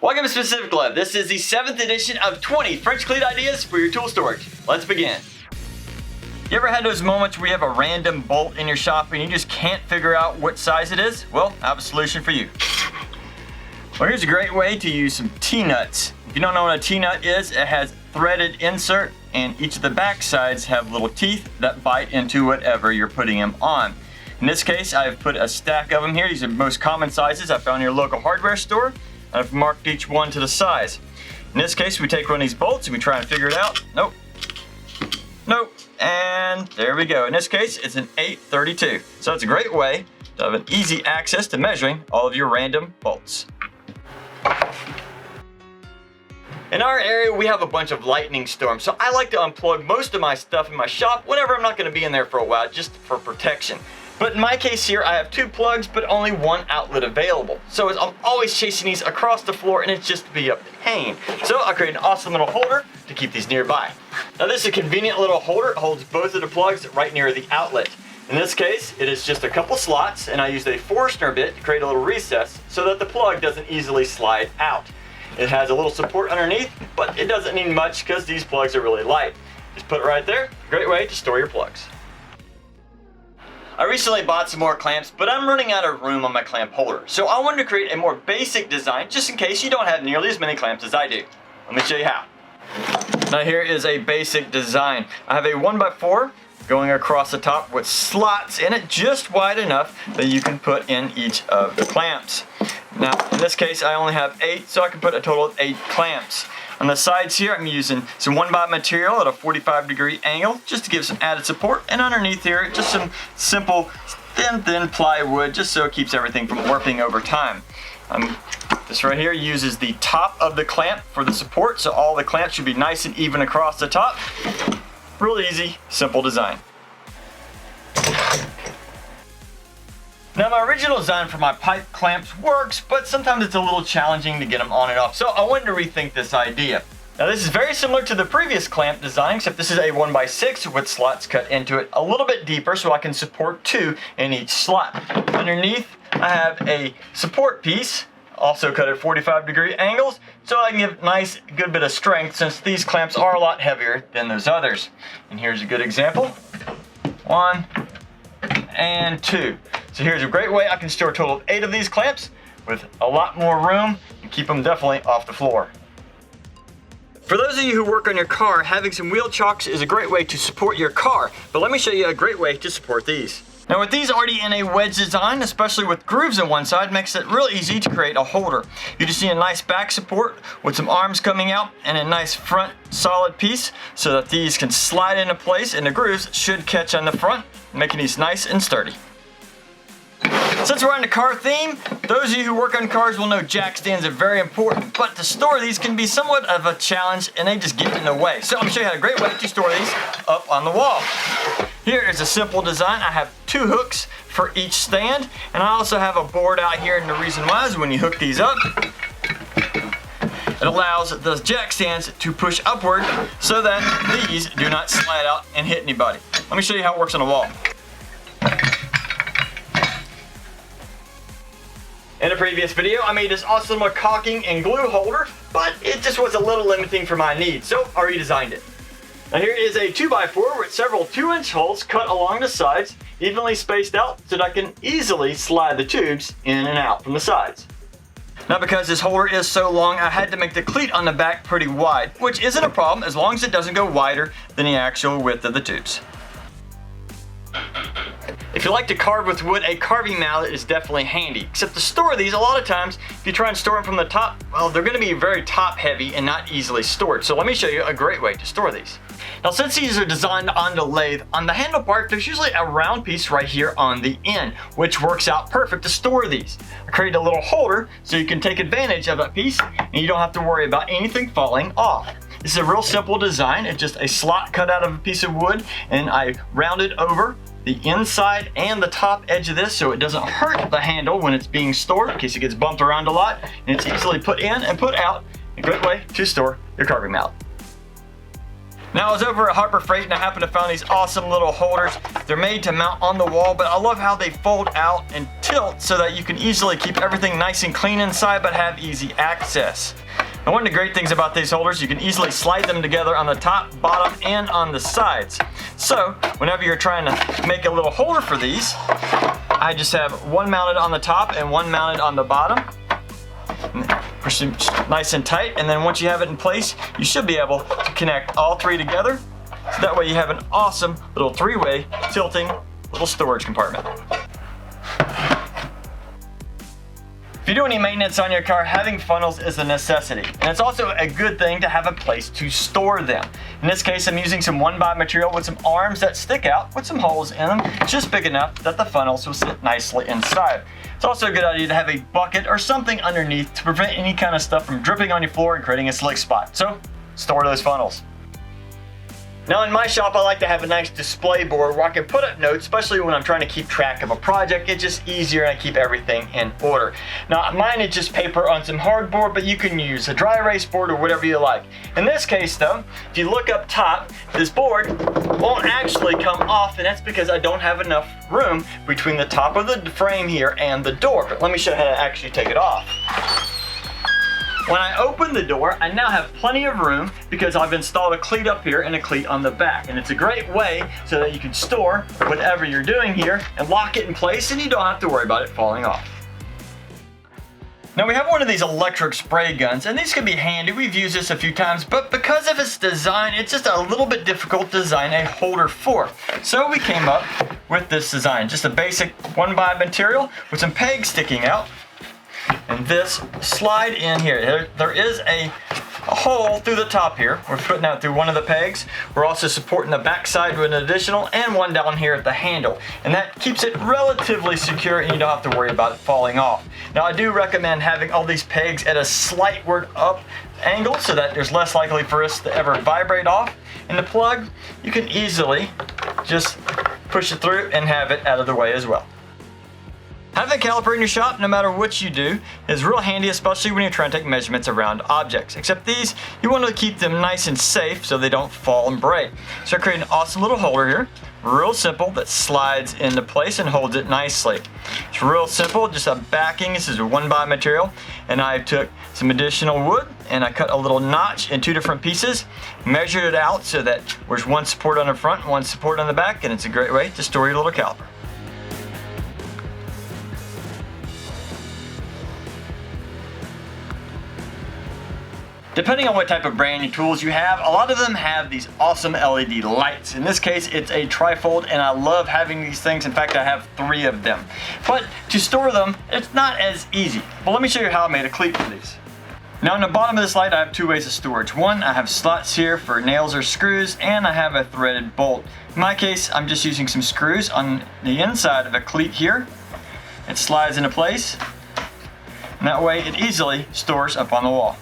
Welcome to Specific Lab. This is the 7th edition of 20 French Cleat ideas for your tool storage. Let's begin. You ever had those moments where you have a random bolt in your shop and you just can't figure out what size it is? Well, I have a solution for you. Well, here's a great way to use some T-nuts. If you don't know what a T-nut is, it has threaded insert and each of the back sides have little teeth that bite into whatever you're putting them on. In this case, I've put a stack of them here. These are the most common sizes I found in your local hardware store. I've marked each one to the size. In this case, we take one of these bolts and we try and figure it out. Nope. Nope. And there we go. In this case, it's an 832. So it's a great way to have an easy access to measuring all of your random bolts. In our area, we have a bunch of lightning storms, so I like to unplug most of my stuff in my shop whenever I'm not going to be in there for a while, just for protection. But in my case here, I have 2 plugs, but only 1 outlet available. So I'm always chasing these across the floor, and it's just to be a pain. So I create an awesome little holder to keep these nearby. Now this is a convenient little holder. It holds both of the plugs right near the outlet. In this case, it is just a couple slots, and I used a Forstner bit to create a little recess so that the plug doesn't easily slide out. It has a little support underneath, but it doesn't need much because these plugs are really light. Just put it right there. Great way to store your plugs. I recently bought some more clamps, but I'm running out of room on my clamp holder. So I wanted to create a more basic design just in case you don't have nearly as many clamps as I do. Let me show you how. Now here is a basic design. I have a 1x4 going across the top with slots in it just wide enough that you can put in each of the clamps. Now in this case I only have 8, so I can put a total of 8 clamps. On the sides here, I'm using some 1x material at a 45-degree angle just to give some added support. And underneath here, just some simple thin plywood just so it keeps everything from warping over time. This right here uses the top of the clamp for the support, so all the clamps should be nice and even across the top. Real easy, simple design. Now my original design for my pipe clamps works, but sometimes it's a little challenging to get them on and off, so I wanted to rethink this idea. Now this is very similar to the previous clamp design, except this is a 1x6 with slots cut into it a little bit deeper so I can support 2 in each slot. Underneath I have a support piece, also cut at 45-degree angles, so I can give a nice good bit of strength since these clamps are a lot heavier than those others. And here's a good example. 1 and 2. So here's a great way I can store a total of 8 of these clamps with a lot more room and keep them definitely off the floor. For those of you who work on your car, having some wheel chocks is a great way to support your car, but let me show you a great way to support these. Now with these already in a wedge design, especially with grooves on one side, makes it real easy to create a holder. You just need a nice back support with some arms coming out and a nice front solid piece so that these can slide into place and the grooves should catch on the front, making these nice and sturdy. Since we're on the car theme, those of you who work on cars will know jack stands are very important, but to store these can be somewhat of a challenge and they just get in the way. So I'm going to show you how a great way to store these up on the wall. Here is a simple design. I have 2 hooks for each stand, and I also have a board out here, and the reason why is when you hook these up, it allows the jack stands to push upward so that these do not slide out and hit anybody. Let me show you how it works on the wall. In a previous video, I made this awesome caulking and glue holder, but it just was a little limiting for my needs, so I redesigned it. Now here is a 2x4 with several 2-inch holes cut along the sides, evenly spaced out so that I can easily slide the tubes in and out from the sides. Now because this holder is so long, I had to make the cleat on the back pretty wide, which isn't a problem as long as it doesn't go wider than the actual width of the tubes. If you like to carve with wood, a carving mallet is definitely handy. Except to store these, a lot of times, if you try and store them from the top, well, they're going to be very top heavy and not easily stored. So let me show you a great way to store these. Now since these are designed on the lathe, on the handle part, there's usually a round piece right here on the end, which works out perfect to store these. I created a little holder so you can take advantage of that piece and you don't have to worry about anything falling off. This is a real simple design. It's just a slot cut out of a piece of wood and I rounded over the inside and the top edge of this so it doesn't hurt the handle when it's being stored in case it gets bumped around a lot, and it's easily put in and put out. A great way to store your carving mallet. Now I was over at Harbor Freight and I happened to find these awesome little holders. They're made to mount on the wall, but I love how they fold out and tilt so that you can easily keep everything nice and clean inside but have easy access. And one of the great things about these holders, you can easily slide them together on the top, bottom, and on the sides. So whenever you're trying to make a little holder for these, I just have one mounted on the top and one mounted on the bottom. Push them nice and tight, and then once you have it in place, you should be able to connect all three together. So that way you have an awesome little three-way tilting little storage compartment. If you do any maintenance on your car, having funnels is a necessity. And it's also a good thing to have a place to store them. In this case, I'm using some 1x material with some arms that stick out with some holes in them, just big enough that the funnels will sit nicely inside. It's also a good idea to have a bucket or something underneath to prevent any kind of stuff from dripping on your floor and creating a slick spot. So, store those funnels. Now in my shop, I like to have a nice display board where I can put up notes, especially when I'm trying to keep track of a project. It's just easier and I keep everything in order. Now mine is just paper on some hardboard, but you can use a dry erase board or whatever you like. In this case though, if you look up top, this board won't actually come off, and that's because I don't have enough room between the top of the frame here and the door. But let me show you how to actually take it off. When I open the door, I now have plenty of room because I've installed a cleat up here and a cleat on the back. And it's a great way so that you can store whatever you're doing here and lock it in place, and you don't have to worry about it falling off. Now we have one of these electric spray guns, and these can be handy. We've used this a few times, but because of its design, it's just a little bit difficult to design a holder for. So we came up with this design, just a basic 1x material with some pegs sticking out. And this slide in here. There is a hole through the top here. We're putting out through one of the pegs. We're also supporting the back side with an additional and one down here at the handle. And that keeps it relatively secure and you don't have to worry about it falling off. Now I do recommend having all these pegs at a slightward up angle so that there's less likely for us to ever vibrate off. And the plug, you can easily just push it through and have it out of the way as well. Having a caliper in your shop, no matter what you do, is real handy, especially when you're trying to take measurements around objects. Except these, you want to keep them nice and safe so they don't fall and break. So I created an awesome little holder here, real simple, that slides into place and holds it nicely. It's real simple, just a backing. This is a 1x material, and I took some additional wood and I cut a little notch in two different pieces, measured it out so that there's one support on the front, one support on the back, and it's a great way to store your little caliper. Depending on what type of brand new tools you have, a lot of them have these awesome LED lights. In this case, it's a trifold, and I love having these things. In fact, I have 3 of them. But to store them, it's not as easy. But let me show you how I made a cleat for these. Now on the bottom of this light, I have 2 ways of storage. One, I have slots here for nails or screws, and I have a threaded bolt. In my case, I'm just using some screws on the inside of a cleat here. It slides into place, and that way it easily stores up on the wall.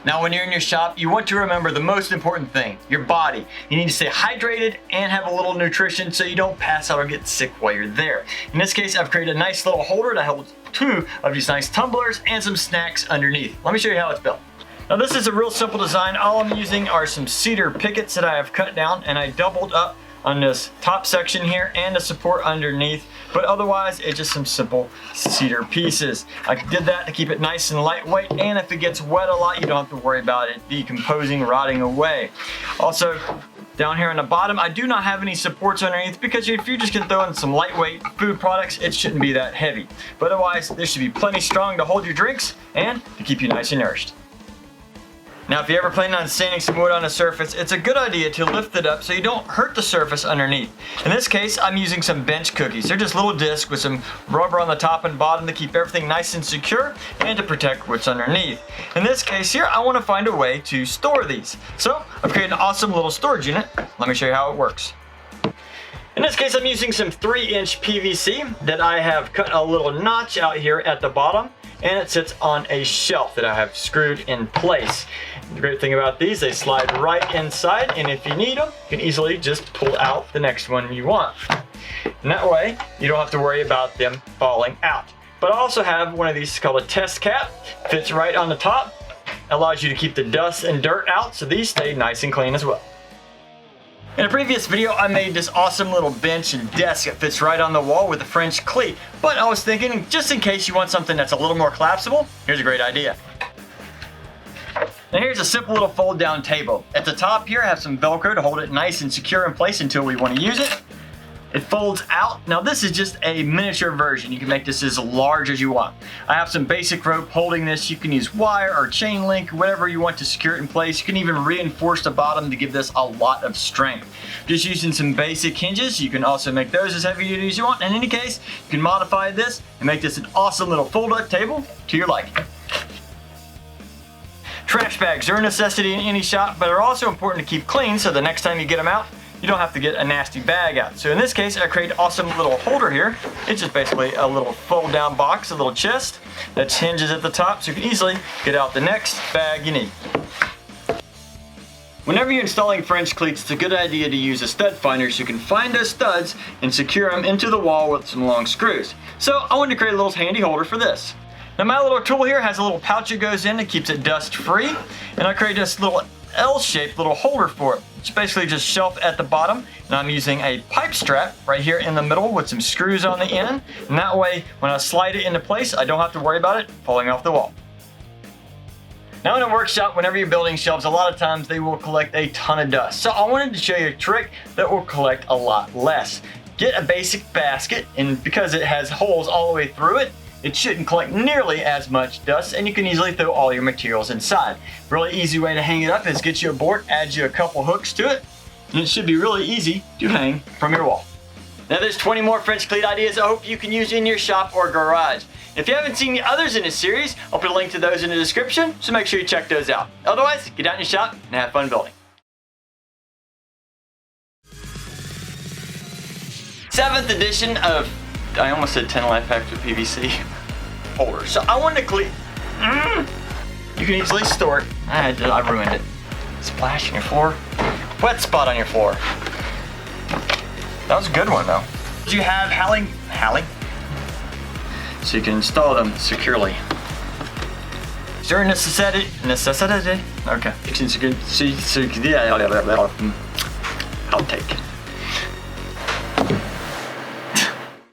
Now when you're in your shop, you want to remember the most important thing, your body. You need to stay hydrated and have a little nutrition so you don't pass out or get sick while you're there. In this case, I've created a nice little holder that holds 2 of these nice tumblers and some snacks underneath. Let me show you how it's built. Now this is a real simple design. All I'm using are some cedar pickets that I have cut down, and I doubled up on this top section here and the support underneath, but otherwise it's just some simple cedar pieces. I did that to keep it nice and lightweight, and if it gets wet a lot, you don't have to worry about it decomposing, rotting away. Also, down here on the bottom, I do not have any supports underneath because if you're just gonna throw in some lightweight food products, it shouldn't be that heavy. But otherwise, this should be plenty strong to hold your drinks and to keep you nice and nourished. Now if you ever plan on sanding some wood on a surface, it's a good idea to lift it up so you don't hurt the surface underneath. In this case, I'm using some bench cookies. They're just little discs with some rubber on the top and bottom to keep everything nice and secure and to protect what's underneath. In this case here, I want to find a way to store these. So I've created an awesome little storage unit. Let me show you how it works. In this case, I'm using some 3-inch PVC that I have cut a little notch out here at the bottom, and it sits on a shelf that I have screwed in place. The great thing about these, they slide right inside, and if you need them, you can easily just pull out the next one you want. And that way, you don't have to worry about them falling out. But I also have one of these called a test cap. Fits right on the top, allows you to keep the dust and dirt out, so these stay nice and clean as well. In a previous video, I made this awesome little bench and desk that fits right on the wall with a French cleat. But I was thinking, just in case you want something that's a little more collapsible, here's a great idea. Now here's a simple little fold down table. At the top here, I have some Velcro to hold it nice and secure in place until we want to use it. It folds out. Now this is just a miniature version. You can make this as large as you want. I have some basic rope holding this. You can use wire or chain link, whatever you want to secure it in place. You can even reinforce the bottom to give this a lot of strength. Just using some basic hinges, you can also make those as heavy duty as you want. In any case, you can modify this and make this an awesome little fold-up table to your liking. Trash bags are a necessity in any shop, but are also important to keep clean so the next time you get them out, you don't have to get a nasty bag out. So in this case, I created an awesome little holder here. It's just basically a little fold down box, a little chest that hinges at the top so you can easily get out the next bag you need. Whenever you're installing French cleats, it's a good idea to use a stud finder so you can find those studs and secure them into the wall with some long screws. So I wanted to create a little handy holder for this. Now my little tool here has a little pouch that goes in that keeps it dust free, and I created this little L-shaped little holder for it. It's basically just shelf at the bottom, and I'm using a pipe strap right here in the middle with some screws on the end, and that way when I slide it into place, I don't have to worry about it falling off the wall. Now in a workshop, whenever you're building shelves, a lot of times they will collect a ton of dust. So I wanted to show you a trick that will collect a lot less. Get a basic basket, and because it has holes all the way through it, it shouldn't collect nearly as much dust, and you can easily throw all your materials inside. Really easy way to hang it up is get you a board, add you a couple hooks to it, and it should be really easy to hang from your wall. Now there's 20 more French cleat ideas I hope you can use in your shop or garage. If you haven't seen the others in this series, I'll put a link to those in the description, so make sure you check those out. Otherwise, get out in your shop and have fun building. 7th edition of, I almost said 10 life hacks with PVC holder. So I wanted to clean. You can easily store it. I ruined it. Splash on your floor. Wet spot on your floor. That was a good one though. You have Hallie? So you can install them securely. Is there a necessity? Okay. I'll take.